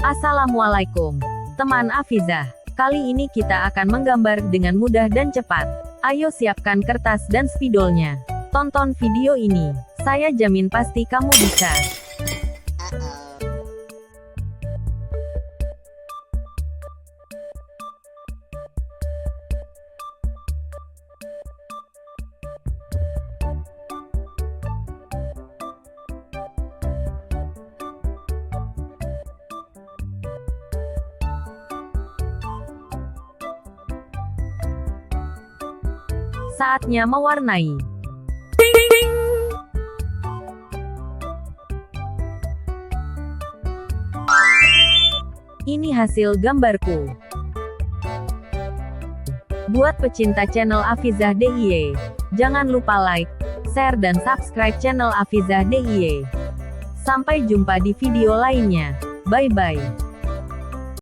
Assalamualaikum, teman Afizah. Kali ini kita akan menggambar dengan mudah dan cepat. Ayo siapkan kertas dan spidolnya. Tonton video ini. Saya jamin pasti kamu bisa. Saatnya mewarnai. Ini hasil gambarku. Buat pecinta channel Afizah DIY, jangan lupa like, share dan subscribe channel Afizah DIY. Sampai jumpa di video lainnya. Bye-bye.